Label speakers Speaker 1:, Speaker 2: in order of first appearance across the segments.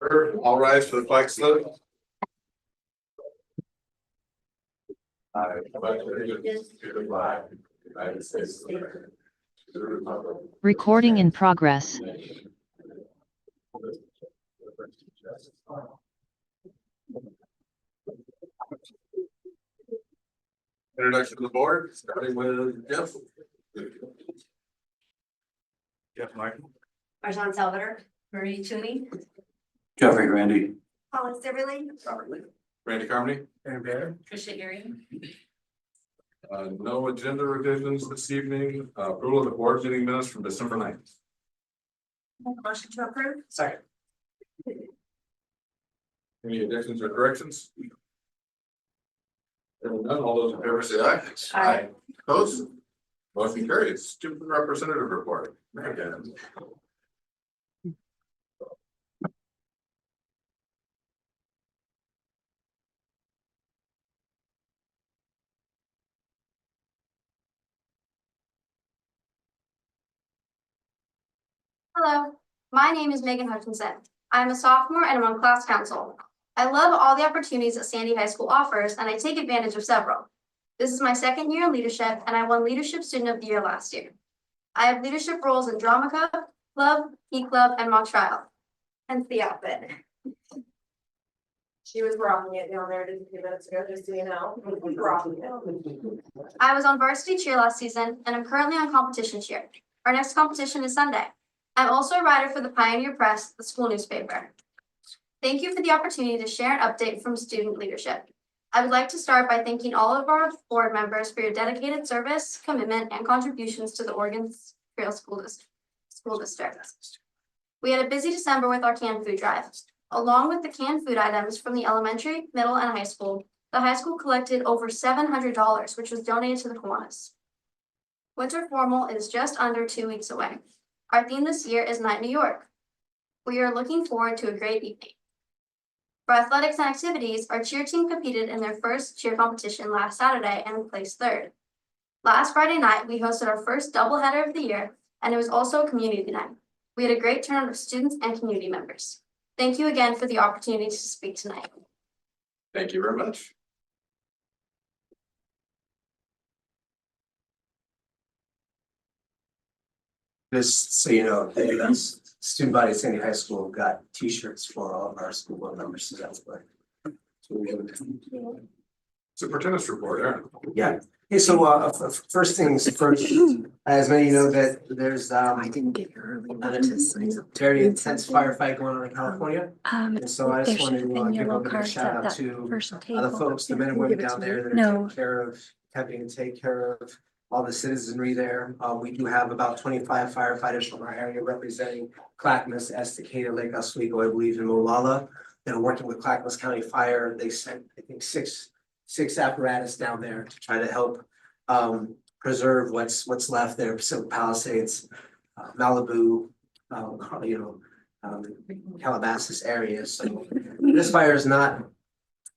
Speaker 1: All rise for the flag salute. I pledge allegiance to the flag of the United States of America, to the republic.
Speaker 2: Recording in progress.
Speaker 1: Introduction to the board, starting with Jeff. Jeff Martin.
Speaker 3: Arjan Salvador, Marie Toomey,
Speaker 4: Jeffrey Grandy.
Speaker 3: Hollis Silverly,
Speaker 1: Robert Lee. Randy Carmody.
Speaker 4: Aaron Baird.
Speaker 3: Tricia Erie.
Speaker 1: No agenda revisions this evening. Approval of the board meeting minutes from December 9th.
Speaker 3: Motion to approve.
Speaker 4: Second.
Speaker 1: Any additions or corrections? Hearing none, all those in favor say aye.
Speaker 3: Aye.
Speaker 1: Opposed? Motion carries. Student representative report. Again.
Speaker 5: Hello, my name is Megan Hutchinson. I'm a sophomore and I'm on class council. I love all the opportunities that Sandy High School offers and I take advantage of several. This is my second year in leadership and I won Leadership Student of the Year last year. I have leadership roles in Drama Club, Key Club, and Mock Trial. Hence the outfit.
Speaker 3: She was rocking it down there just a few minutes ago, just so you know. Rocking it.
Speaker 5: I was on varsity cheer last season and I'm currently on competition cheer. Our next competition is Sunday. I'm also a writer for the Pioneer Press, the school newspaper. Thank you for the opportunity to share an update from student leadership. I would like to start by thanking all of our board members for your dedicated service, commitment, and contributions to the Oregon Trail School District. We had a busy December with our canned food drive. Along with the canned food items from the elementary, middle, and high school, the high school collected over $700, which was donated to the Kiwanis. Winter Formal is just under 2 weeks away. Our theme this year is Night New York. We are looking forward to a great evening. For athletics and activities, our cheer team competed in their first cheer competition last Saturday and placed third. Last Friday night, we hosted our first doubleheader of the year, and it was also a community night. We had a great turnout of students and community members. Thank you again for the opportunity to speak tonight.
Speaker 1: Thank you very much.
Speaker 4: Just so you know, the student body at Sandy High School got T-shirts for all of our school board members, so that's what.
Speaker 1: Superintendent's report, Aaron.
Speaker 4: Yeah, hey, so first things first, as many of you know that there's
Speaker 6: I didn't get here early enough to sign up.
Speaker 4: very intense firefight going on in California. And so I
Speaker 6: There
Speaker 4: just wanted
Speaker 6: should have
Speaker 4: to
Speaker 6: been
Speaker 4: give a
Speaker 6: yellow
Speaker 4: little bit of a
Speaker 6: cards
Speaker 4: shout
Speaker 6: at
Speaker 4: out
Speaker 6: that
Speaker 4: to
Speaker 6: first
Speaker 4: the
Speaker 6: table.
Speaker 4: folks, the men and
Speaker 6: Can you
Speaker 4: women
Speaker 6: give it
Speaker 4: down
Speaker 6: to
Speaker 4: there
Speaker 6: me?
Speaker 4: that are
Speaker 6: No.
Speaker 4: taking care of, helping to take care of all the citizenry there. We do have about 25 firefighters from our area representing Clackamas, Estacada, Lake Oswego, I believe, and Molalla. That are working with Clackamas County Fire. They sent, I think, six apparatus down there to try to help preserve what's left there, Pacific Palisades, Malibu, Calabasas area. So this fire is not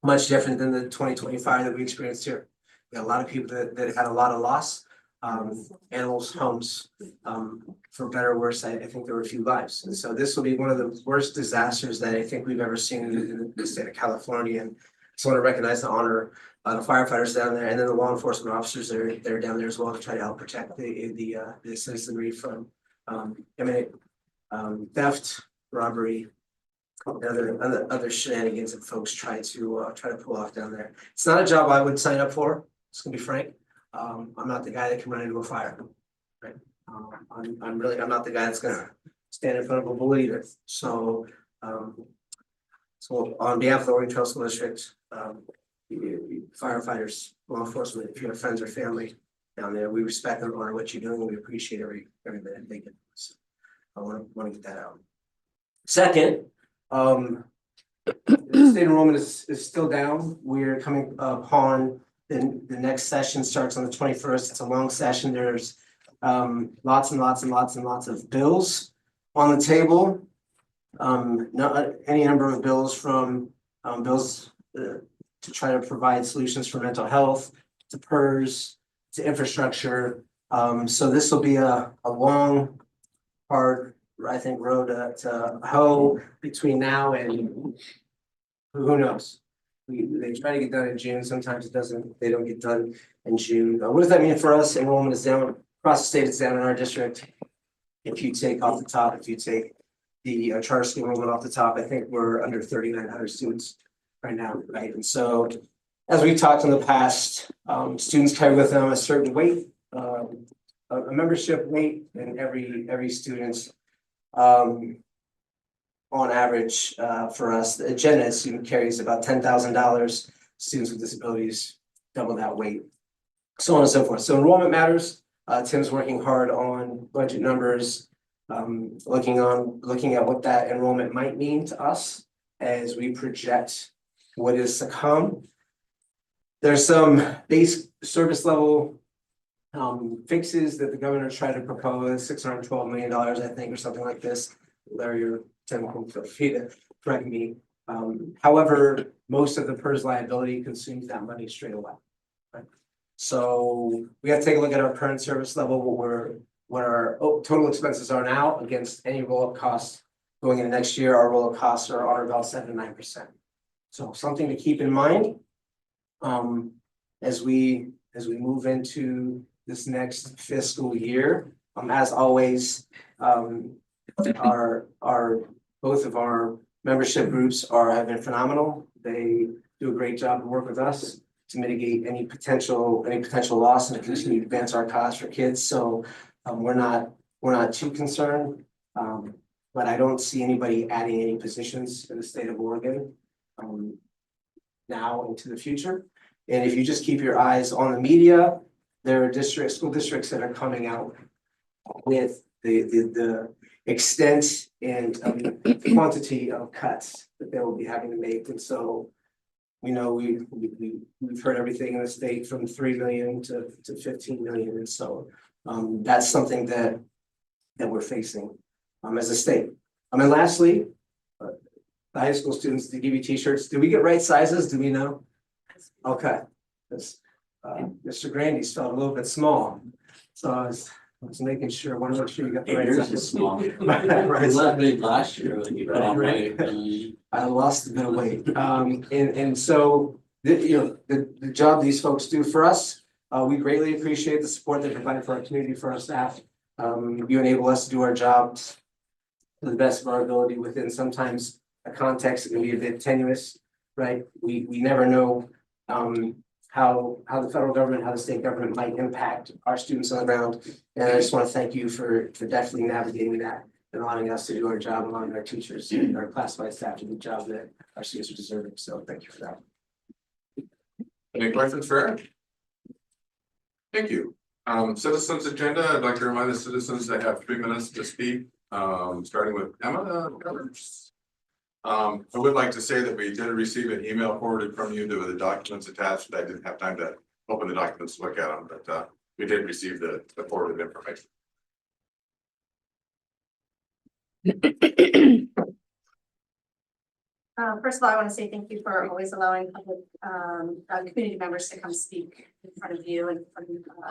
Speaker 4: much different than the 2020 fire that we experienced here. We had a lot of people that had a lot of loss, animals, homes, for better or worse, I think there were a few lives. And so this will be one of the worst disasters that I think we've ever seen in the state of California. And just want to recognize and honor the firefighters down there and then the law enforcement officers that are down there as well to try to help protect the citizenry from imminent theft, robbery, and other shenanigans that folks try to pull off down there. It's not a job I would sign up for. It's gonna be frank. I'm not the guy that can run into a fire, right? I'm not the guy that's gonna stand in front of a bull either. So, so on behalf of the Oregon Trail School District, firefighters, law enforcement, if you have friends or family down there, we respect and honor what you're doing. And we appreciate every minute they get. So I want to get that out. Second, state enrollment is still down. We're coming upon the next session starts on the 21st. It's a long session. There's lots and lots of bills on the table. Not any number of bills from bills to try to provide solutions for mental health, to PERS, to infrastructure. So this will be a long, hard I think, row to hoe between now and who knows? They try to get done in June, sometimes they don't get done in June. What does that mean for us? Enrollment is down, across the state, it's down in our district. If you take off the top, if you take the charter school enrollment off the top, I think we're under 3,900 students right now, right? And so, as we've talked in the past, students carry with them a certain weight, a membership weight, and every student, on average, for us, the agenda student carries about $10,000. Students with disabilities double that weight, so on and so forth. So enrollment matters. Tim's working hard on budget numbers, looking at what that enrollment might mean to us as we project what is to come. There's some base service level fixes that the governor tried to propose, $612 million, I think, or something like this. Larry or Tim can feel free to correct me. However, most of the PERS liability consumes that money straight away. Right? So we have to take a look at our current service level, what our total expenses are now against any roll-up costs going into next year. Our roll-up costs are about 7 to 9%. So something to keep in mind as we move into this next fiscal year. As always, both of our membership groups have been phenomenal. They do a great job and work with us to mitigate any potential loss and to continue to advance our cause for kids. So we're not too concerned, but I don't see anybody adding any positions in the state of Oregon now into the future. And if you just keep your eyes on the media, there are school districts that are coming out with the extent and quantity of cuts that they will be having to make. And so we know we've heard everything in the state from 3 million to 15 million. And so that's something that we're facing as a state. And lastly, the high school students, to give you t-shirts, do we get right sizes? Do we know? Okay. Mr. Grandy's felt a little bit small. So I was making sure, want to make sure you got the right size.
Speaker 1: Right. Not big last year when you put on weight.
Speaker 4: I lost a bit of weight. And so the job these folks do for us, we greatly appreciate the support they provide for our community, for our staff. You enable us to do our jobs to the best of our ability within sometimes a context that can be a bit tenuous, right? We never know how the federal government, how the state government might impact our students on the ground. And I just want to thank you for definitely navigating that and allowing us to do our job, allowing our teachers and our classified staff to do the job that our students are deserving. So thank you for that.
Speaker 1: Any questions for Eric? Thank you. Citizens agenda, I'd like to remind the citizens they have 3 minutes to speak, starting with Emma. I would like to say that we did receive an email forwarded from you with the documents attached. I didn't have time to open the documents to look at them, but we did receive the forwarded information.
Speaker 7: First of all, I want to say thank you for always allowing public community members to come speak in front of you and in front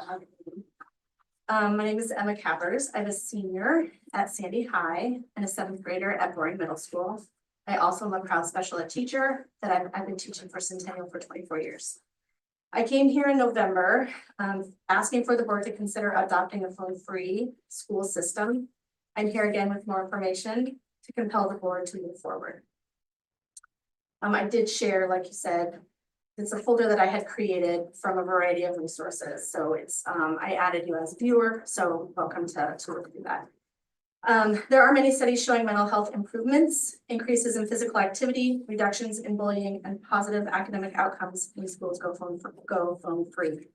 Speaker 7: of my name is Emma Cappers. I'm a senior at Sandy High and a 7th grader at Boring Middle School. I also am a proud special ed teacher that I've been teaching for Centennial for 24 years. I came here in November asking for the board to consider adopting a phone-free school system. I'm here again with more information to compel the board to move forward. I did share, like you said, it's a folder that I had created from a variety of resources. So it's I added you as a viewer, so welcome to look through that. There are many studies showing mental health improvements, increases in physical activity, reductions in bullying, and positive academic outcomes when schools go phone free.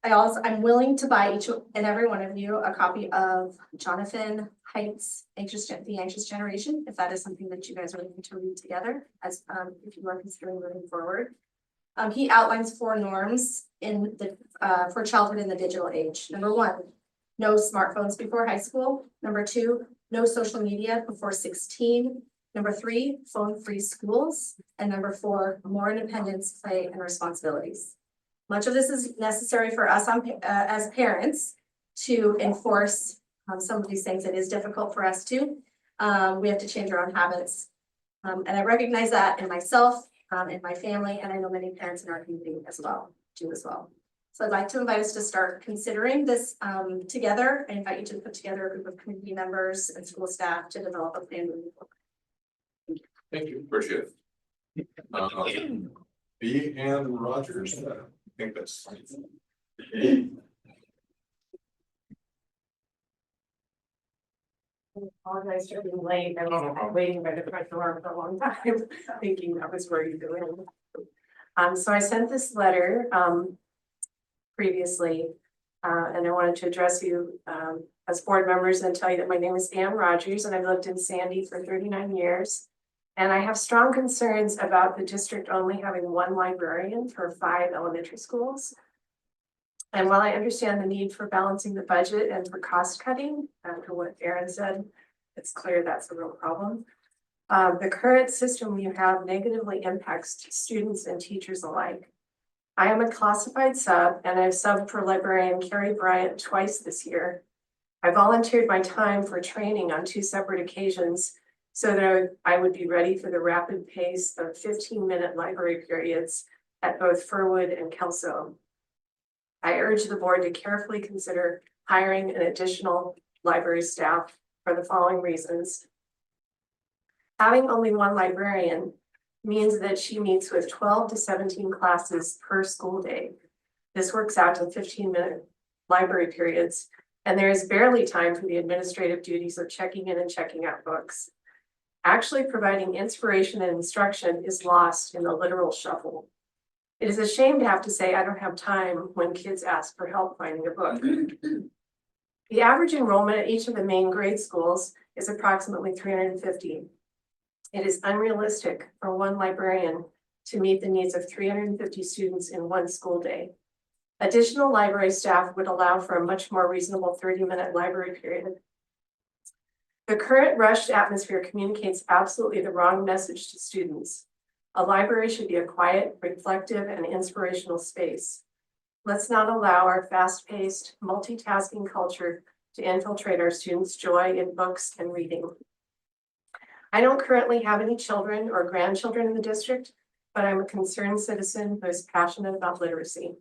Speaker 7: I'm willing to buy each and every one of you a copy of Jonathan Haidt's The Anxious Generation, if that is something that you guys are looking to read together, as if you are considering moving forward. He outlines 4 norms for childhood in the digital age. Number 1, no smartphones before high school. Number 2, no social media before 16. Number 3, phone-free schools. And number 4, more independence, play, and responsibilities. Much of this is necessary for us as parents to enforce Some of these things, it is difficult for us too. We have to change our own habits. And I recognize that in myself, in my family, and I know many parents in our community as well, do as well. So I'd like to invite us to start considering this together. I invite you to put together a group of community members and school staff to develop a plan moving forward.
Speaker 1: Thank you, appreciate it. B and Rogers, I think that's.
Speaker 3: Apologize for being late. I was waiting by the front door for a long time, thinking that was where you were in. So I sent this letter, previously, and I wanted to address you, as board members and tell you that my name is Ann Rogers and I've lived in Sandy for 39 years. And I have strong concerns about the district only having one librarian for 5 elementary schools. And while I understand the need for balancing the budget and for cost cutting, for what Aaron said, it's clear that's a real problem. The current system you have negatively impacts students and teachers alike. I am a classified sub and I've subbed for librarian Carrie Bryant twice this year. I volunteered my time for training on 2 separate occasions so that I would be ready for the rapid pace of 15-minute library periods at both Furwood and Kelso. I urge the board to carefully consider hiring an additional library staff for the following reasons. Having only one librarian means that she meets with 12 to 17 classes per school day. This works out to 15-minute library periods, and there is barely time for the administrative duties of checking in and checking out books. Actually providing inspiration and instruction is lost in the literal shuffle. It is a shame to have to say I don't have time when kids ask for help finding a book. The average enrollment at each of the main grade schools is approximately 350. It is unrealistic for one librarian to meet the needs of 350 students in one school day. Additional library staff would allow for a much more reasonable 30-minute library period. The current rushed atmosphere communicates absolutely the wrong message to students. A library should be a quiet, reflective, and inspirational space. Let's not allow our fast-paced, multitasking culture to infiltrate our students' joy in books and reading. I don't currently have any children or grandchildren in the district, but I'm a concerned citizen who is passionate about literacy.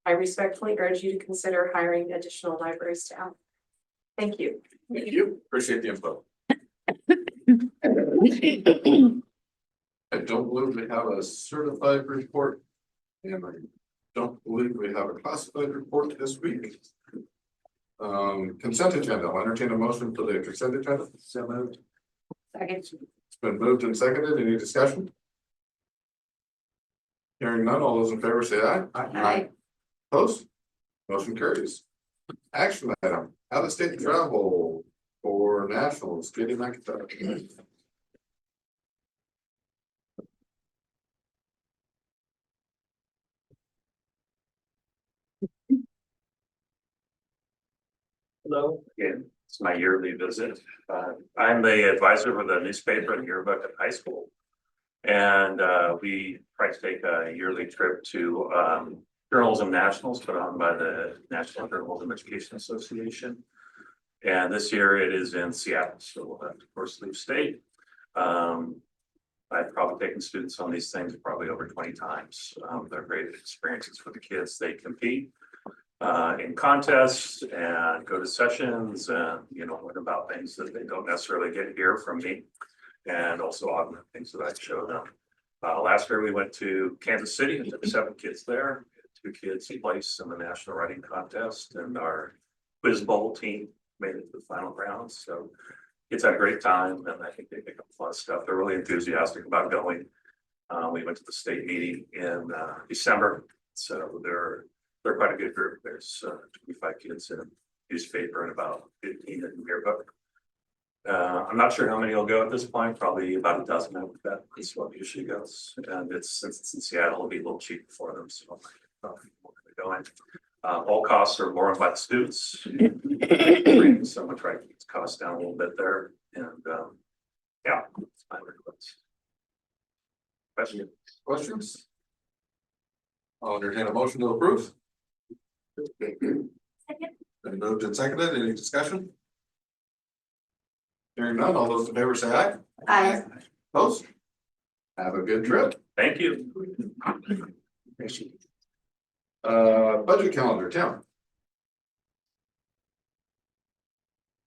Speaker 3: I respectfully urge you to consider hiring additional library staff. Thank you.
Speaker 1: Thank you, appreciate the info. I don't believe we have a certified report. And I don't believe we have a classified report this week. Consent agenda, I'll entertain a motion for the consent agenda. So moved.
Speaker 3: Second.
Speaker 1: It's been moved and seconded. Any discussion? Hearing none, all those in favor say aye.
Speaker 3: Aye.
Speaker 1: Opposed? Motion carries. Action item, out of state travel for nationals, Katie McIntyre.
Speaker 8: Hello, again, it's my yearly visit. I'm the advisor for the newspaper and yearbook at high school. And we try to take a yearly trip to Journalism Nationals put on by the National Journalism Education Association. And this year it is in Seattle, so we'll have to, of course, leave state. I've probably taken students on these things probably over 20 times. They're great experiences for the kids. They compete in contests and go to sessions and, you know, learn about things that they don't necessarily get here from me, and also augment things that I show them. Last year we went to Kansas City and took 7 kids there. 2 kids placed in the national writing contest, and our quiz bowl team made it to the final round. So kids had a great time, and I think they pick up a lot of stuff. They're really enthusiastic about going. We went to the state meeting in December, so they're quite a good group. There's 25 kids in newspaper and about 15 in yearbook. I'm not sure how many will go at this point, probably about a dozen. That is what usually goes. And since it's in Seattle, it'll be a little cheaper for them. So going. All costs are borne by the students. So we'll try to keep the costs down a little bit there. And yeah, that's my request.
Speaker 1: Questions? I'll entertain a motion to approve.
Speaker 5: Second.
Speaker 1: Been moved and seconded. Any discussion? Hearing none, all those in favor say aye.
Speaker 7: Aye.
Speaker 1: Opposed? Have a good trip.
Speaker 8: Thank you.
Speaker 1: Budget calendar, Tim.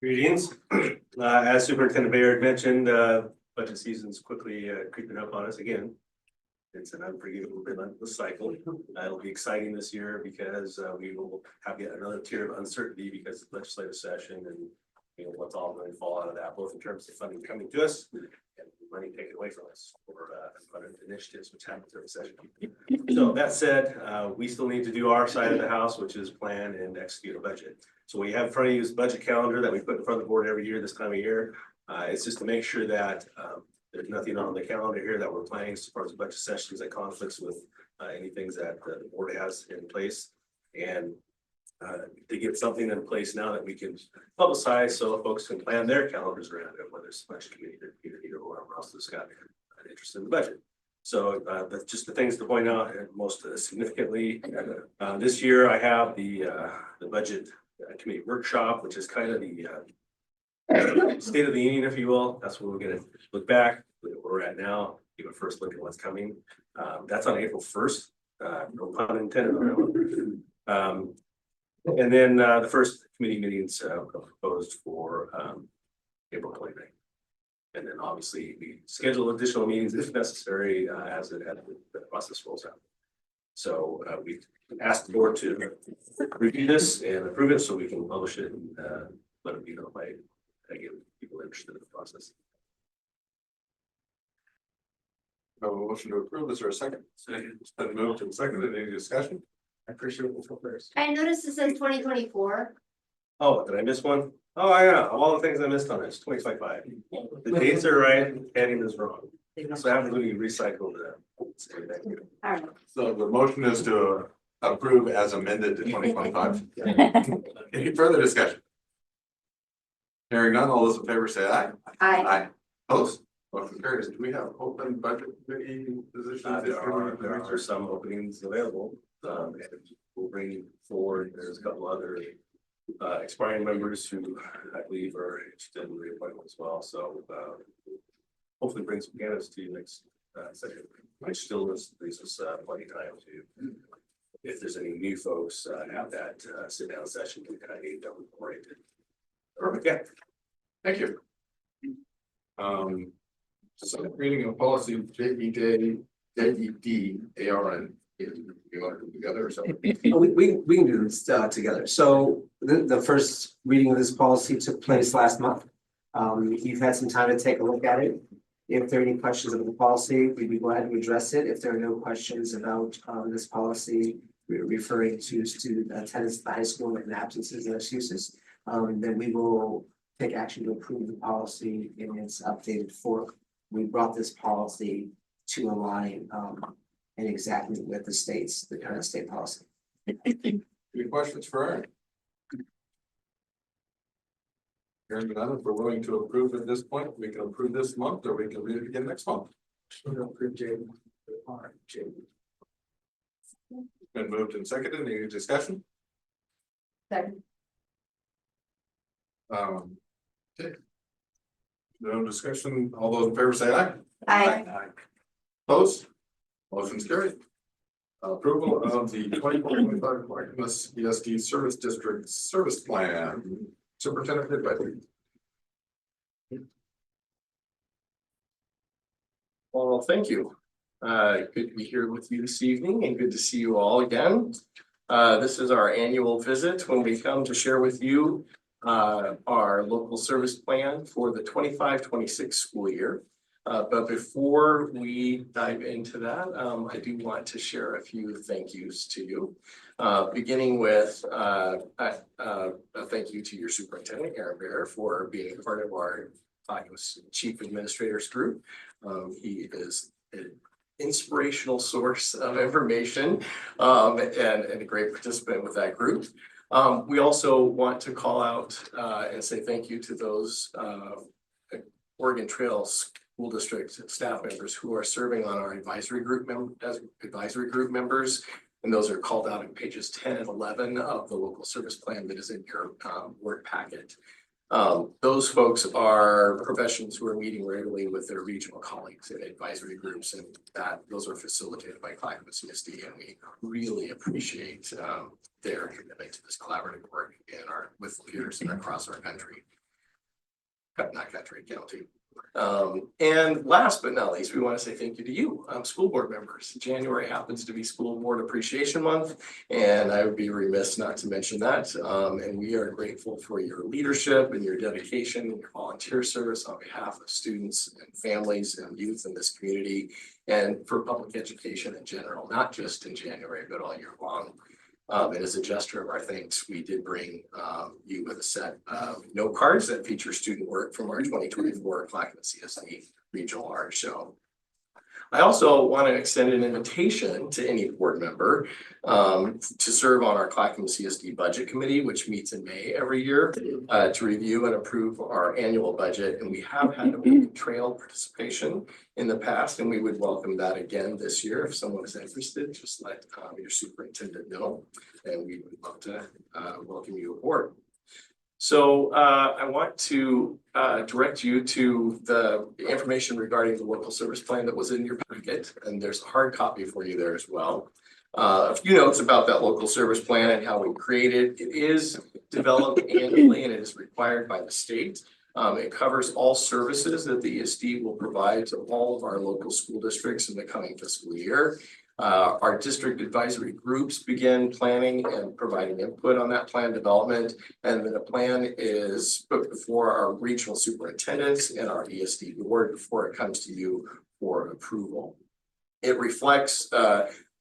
Speaker 9: Greetings. As Superintendent Bayard mentioned, budget season's quickly creeping up on us again. It's an unforgivable relentless cycle. It'll be exciting this year because we will have yet another tier of uncertainty because of legislative session and what's all going to fall out of that, both in terms of funding coming to us and money taken away from us for funded initiatives which happen during session. So that said, we still need to do our side of the house, which is plan and execute a budget. So we have in front of you this budget calendar that we put in front of the board every year this time of year. It's just to make sure that there's nothing on the calendar here that we're planning as far as budget sessions that conflicts with any things that the board has in place. And to get something in place now that we can publicize so folks can plan their calendars around it, whether it's budget committee or either or whoever else has got an interest in the budget. So that's just the things to point out. And most significantly, this year I have the budget committee workshop, which is kind of the state of the union, if you will. That's where we're going to look back, look at where we're at now, give a first look at what's coming. That's on April 1st. No pun intended on that one. And then the first committee meetings proposed for April 29th. And then obviously we schedule additional meetings if necessary as the process rolls out. So we asked the board to review this and approve it so we can publish it and let it be notified. Again, people interested in the process.
Speaker 1: No motion to approve. Is there a second? Second. It's been moved and seconded. Any discussion?
Speaker 9: I appreciate it first.
Speaker 5: I noticed it says 2024.
Speaker 9: Oh, did I miss one? Oh, yeah, of all the things I missed on this, 2025. The dates are right, heading is wrong. So I have to recycle the.
Speaker 7: All right.
Speaker 1: So the motion is to approve as amended to 2025. Any further discussion? Hearing none, all those in favor say aye.
Speaker 7: Aye.
Speaker 1: Opposed? Motion carries. Do we have open budget committee positions?
Speaker 9: There are some openings available. And we'll bring forward, there's a couple other expiring members who I believe are interested in reappointment as well. So hopefully bring some candidates to you next session. Which still leaves us plenty of time to, if there's any new folks, have that sit down session to kind of get them oriented.
Speaker 1: Perfect. Yeah. Thank you. Second reading of policy JED ARN. You want to do together or something?
Speaker 4: We can do this together. So the first reading of this policy took place last month. You've had some time to take a look at it. If there are any questions of the policy, we'd be glad to address it. If there are no questions about this policy referring to student attendance at the high school and absences and excuses, then we will take action to approve the policy in its updated form. We brought this policy to align and exactly with the current state policy.
Speaker 1: Any questions for Aaron? Hearing none, if we're willing to approve at this point, we can approve this month or we can read it again next month. Been moved and seconded. Any discussion?
Speaker 7: Second.
Speaker 1: Okay. No discussion. All those in favor say aye.
Speaker 7: Aye.
Speaker 1: Opposed? Motion's carried. Approval of the 2025 Martinez ESD Service District Service Plan. Superintendent Hidby.
Speaker 10: Well, thank you. Good to be here with you this evening and good to see you all again. This is our annual visit when we come to share with you our local service plan for the 25-26 school year. But before we dive into that, I do want to share a few thank yous to you. Beginning with a thank you to your superintendent, Aaron Bear, for being part of our Chief Administrators group. He is an inspirational source of information and a great participant with that group. We also want to call out and say thank you to those Oregon Trail School District staff members who are serving on our advisory group members. And those are called out in pages 10 and 11 of the local service plan that is in your work packet. Those folks are professionals who are meeting regularly with their regional colleagues in advisory groups, and those are facilitated by Clackamas CSD, and we really appreciate their commitment to this collaborative work with peers across our country. Not country, county. And last but not least, we want to say thank you to you, school board members. January happens to be School Board Appreciation Month, and I would be remiss not to mention that. And we are grateful for your leadership and your dedication and your volunteer service on behalf of students and families and youth in this community, and for public education in general, not just in January, but all year long. And as a gesture of our thanks, we did bring you with a set of note cards that feature student work from our 2024 Clackamas CSD Regional Art Show. I also want to extend an invitation to any board member to serve on our Clackamas CSD Budget Committee, which meets in May every year to review and approve our annual budget. And we have had a trail participation in the past, and we would welcome that again this year. If someone is interested, just let your superintendent know, and we would love to welcome you aboard. So I want to direct you to the information regarding the local service plan that was in your packet, and there's a hard copy for you there as well. A few notes about that local service plan and how we create it. It is developed annually and it is required by the state. It covers all services that the ESD will provide to all of our local school districts in the coming fiscal year. Our district advisory groups begin planning and providing input on that plan development. And then the plan is put before our regional superintendents and our ESD board before it comes to you for approval. It reflects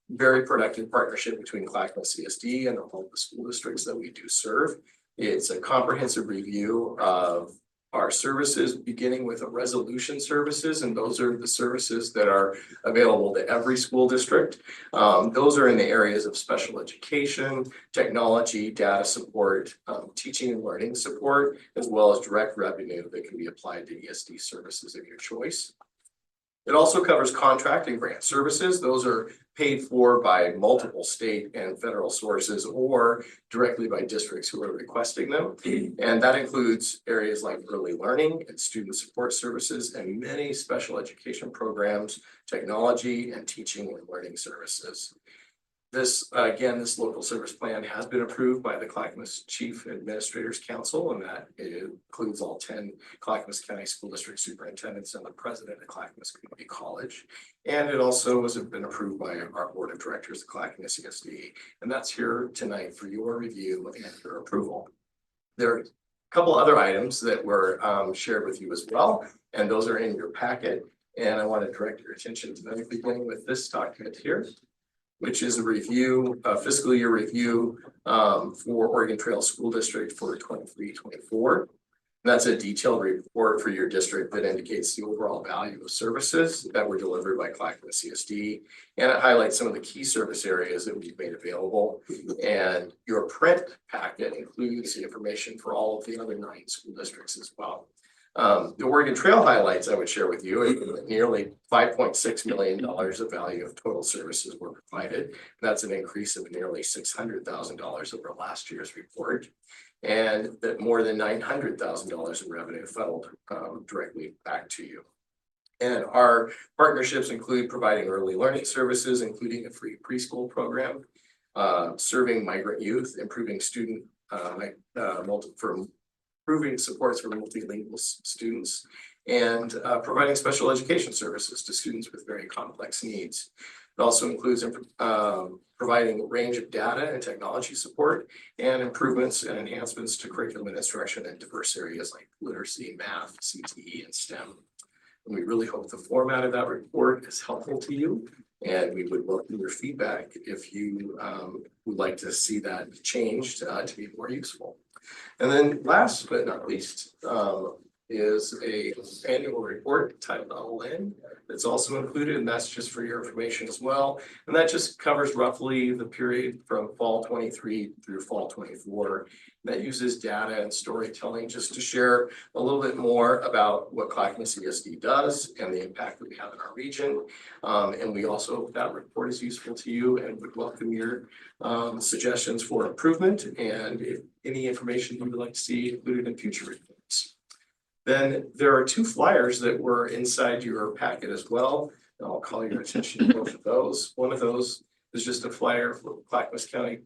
Speaker 10: very productive partnership between Clackamas CSD and all the school districts that we do serve. It's a comprehensive review of our services, beginning with a resolution services, and those are the services that are available to every school district. Those are in the areas of special education, technology, data support, teaching and learning support, as well as direct revenue that can be applied to ESD services of your choice. It also covers contract and grant services. Those are paid for by multiple state and federal sources or directly by districts who are requesting them. And that includes areas like early learning and student support services and many special education programs, technology, and teaching and learning services. This, again, this local service plan has been approved by the Clackamas Chief Administrators Council, and that includes all 10 Clackamas County School District Superintendents and the president of Clackamas Community College. And it also has been approved by our board of directors, the Clackamas CSD, and that's here tonight for your review and your approval. There are a couple other items that were shared with you as well, and those are in your packet. And I want to direct your attention to them, beginning with this document here, which is a review, a fiscal year review for Oregon Trail School District for 23-24. That's a detailed report for your district that indicates the overall value of services that were delivered by Clackamas CSD. And it highlights some of the key service areas that we've made available. And your print packet includes the information for all of the other 9 school districts as well. The Oregon Trail highlights I would share with you, nearly $5.6 million of value of total services were provided. That's an increase of nearly $600,000 over last year's report, and that more than $900,000 in revenue funneled directly back to you. And our partnerships include providing early learning services, including a free preschool program, serving migrant youth, improving student improving supports for multilingual students, and providing special education services to students with very complex needs. It also includes providing a range of data and technology support and improvements and enhancements to curriculum and instruction in diverse areas like literacy, math, CTE, and STEM. And we really hope the format of that report is helpful to you, and we would welcome your feedback if you would like to see that changed to be more useful. And then last but not least is a annual report titled OLN that's also included, and that's just for your information as well. And that just covers roughly the period from fall 23 through fall 24. That uses data and storytelling just to share a little bit more about what Clackamas ESD does and the impact that we have in our region. And we also, that report is useful to you and would welcome your suggestions for improvement and if any information you would like to see included in future reports. Then there are two flyers that were inside your packet as well. And I'll call your attention to both of those. One of those is just a flyer for Clackamas County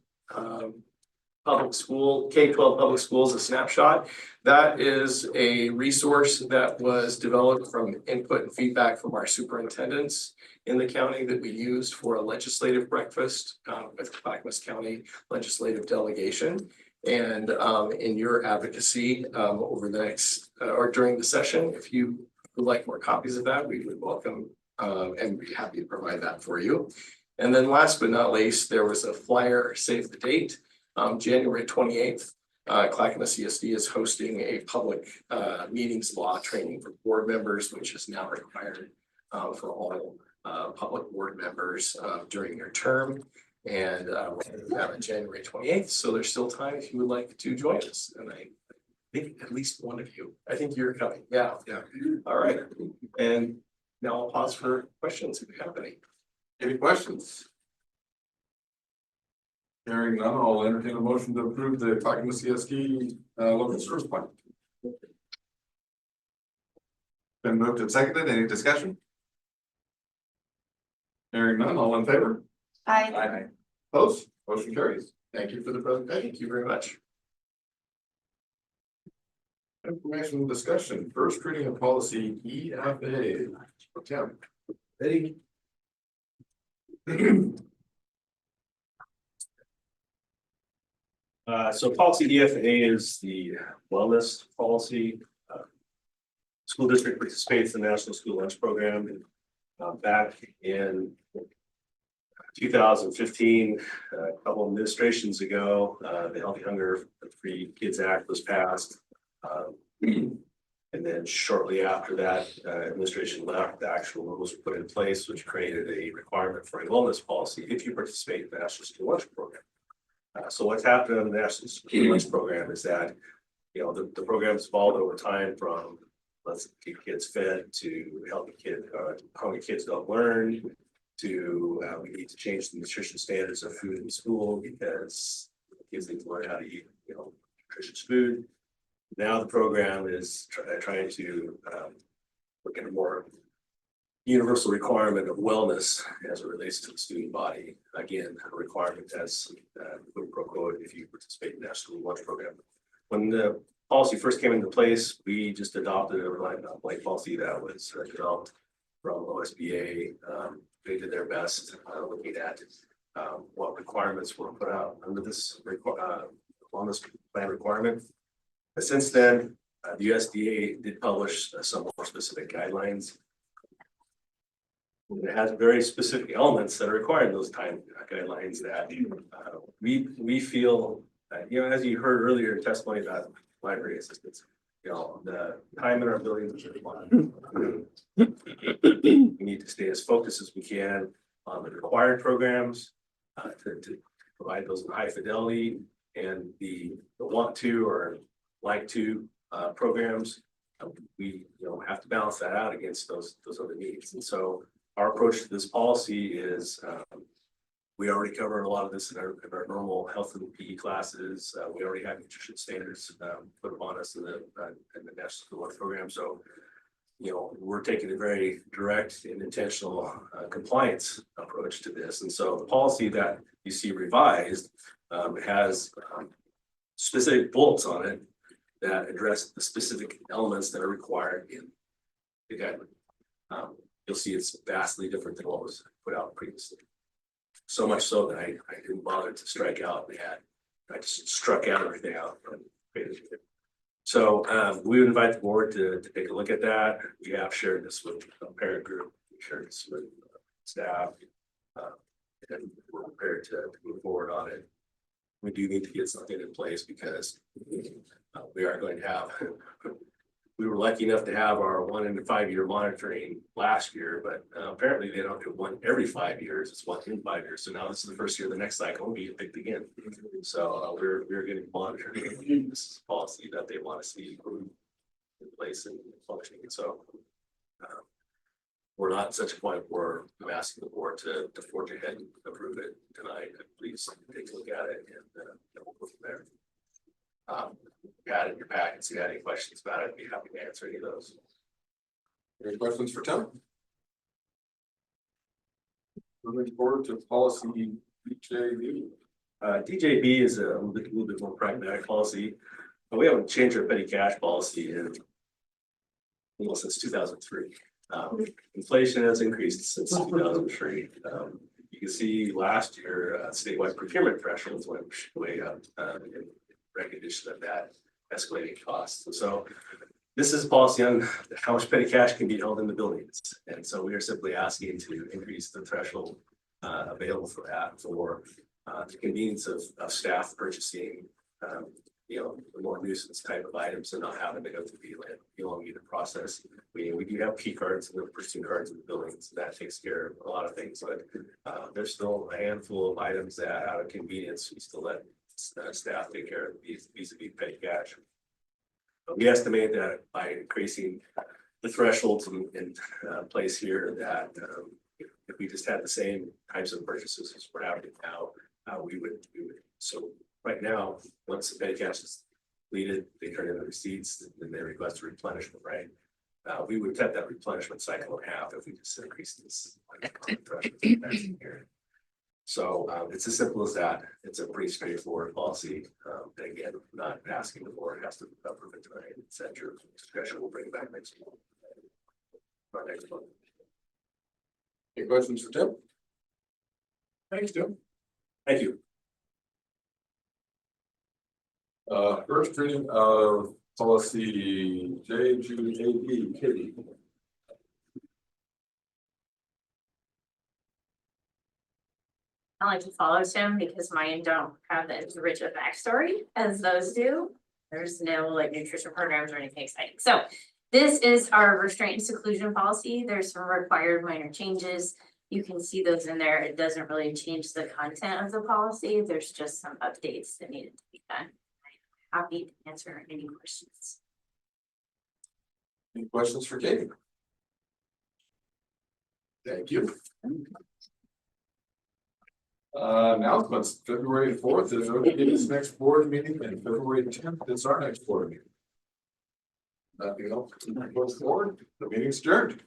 Speaker 10: public school, K-12 public schools, a snapshot. That is a resource that was developed from input and feedback from our superintendents in the county that we used for a legislative breakfast with Clackamas County legislative delegation. And in your advocacy over the next or during the session, if you would like more copies of that, we would welcome and be happy to provide that for you. And then last but not least, there was a flyer, save the date, January 28th. Clackamas CSD is hosting a public meetings law training for board members, which is now required for all public board members during their term. And we have it January 28th, so there's still time if you would like to join us. And I think at least one of you, I think you're coming. Yeah. All right. And now I'll pause for questions if you have any.
Speaker 1: Any questions? Hearing none, I'll entertain a motion to approve the Clackamas CSD local service plan. Been moved and seconded. Any discussion? Hearing none, all in favor?
Speaker 7: Aye.
Speaker 1: Opposed? Motion carries.
Speaker 10: Thank you for the presentation. Thank you very much.
Speaker 1: Information discussion, first reading of policy EFA. Tim.
Speaker 9: Ready? So policy EFA is the wellness policy. School district participates in the National School Lunch Program. Back in 2015, a couple administrations ago, the Healthy Hunger Free Kids Act was passed. And then shortly after that administration left, the actual rules were put in place, which created a requirement for a wellness policy if you participate in the National School Lunch Program. So what's happened in the National School Lunch Program is that, you know, the program's evolved over time from let's keep kids fed to helping kids, hungry kids don't learn, to we need to change the nutrition standards of food in school because kids need to learn how to eat, you know, nutritious food. Now the program is trying to look at a more universal requirement of wellness as it relates to the student body. Again, a requirement as quid pro quo if you participate in the National Lunch Program. When the policy first came into place, we just adopted a like policy that was developed from OSBA. They did their best looking at what requirements were put out under this wellness plan requirement. But since then, the USDA did publish some more specific guidelines. It has very specific elements that are required in those time guidelines that we feel that, you know, as you heard earlier in testimony about library assistants, you know, the time and our ability to we need to stay as focused as we can on the required programs to provide those in high fidelity, and the want to or like to programs. We, you know, have to balance that out against those other needs. And so our approach to this policy is we already covered a lot of this in our normal health and PE classes. We already have nutrition standards put upon us in the National School Lunch Program. So, you know, we're taking a very direct and intentional compliance approach to this. And so the policy that you see revised has specific bullets on it that address the specific elements that are required in the guideline. You'll see it's vastly different than what was put out previously. So much so that I didn't bother to strike out. I just struck out everything out. So we would invite the board to take a look at that. We have shared this with a parent group, we shared this with staff, and we're prepared to move forward on it. We do need to get something in place because we are going to have, we were lucky enough to have our 1 in 5 year monitoring last year, but apparently they don't do one every 5 years. It's 1 in 5 years. So now this is the first year of the next cycle will be picked again. So we're getting monitored. This is a policy that they want to see in place and functioning. And so we're not at such a point where I'm asking the board to forge ahead and approve it tonight. Please take a look at it and we'll go from there. got it in your packets, if you had any questions about it, I'd be happy to answer any of those.
Speaker 1: Any questions for Tim? Moving forward to policy BJV.
Speaker 9: DJB is a little bit more pragmatic policy, but we haven't changed our petty cash policy in almost since 2003. Inflation has increased since 2003. You can see last year statewide procurement thresholds went way up in recognition of that escalating costs. And so this is a policy on how much petty cash can be held in the buildings. And so we are simply asking to increase the threshold available for that for the convenience of staff purchasing, the more nuisance type of items and not having to go through the elongated process. We do have key cards and the purchasing cards in the buildings, so that takes care of a lot of things, but there's still a handful of items that out of convenience, we still let staff take care of vis-a-vis petty cash. But we estimate that by increasing the thresholds in place here, that if we just had the same types of purchases as we're having now, we would. So right now, once the petty cash is completed, they turn in the receipts, and they request a replenishment, right? We would cut that replenishment cycle in half if we just increased this. So it's as simple as that. It's a pretty straightforward policy. And again, not asking the board has to approve it tonight. It's at your discretion. We'll bring it back next month. Our next month.
Speaker 1: Any questions for Tim? Thanks, Tim.
Speaker 9: Thank you.
Speaker 1: First reading of policy JGAB, Katie.
Speaker 7: I like to follow Tim because mine don't have as rich a backstory as those do. There's no like nutrition programs or anything exciting. So this is our restraint and seclusion policy. There's some required minor changes. You can see those in there. It doesn't really change the content of the policy. There's just some updates that needed to be done. I'm happy to answer any questions.
Speaker 1: Any questions for Katie? Thank you. Announcements, February 4th is OTSD's next board meeting, and February 10th is our next board meeting. Nothing else to go forward, the meeting's adjourned.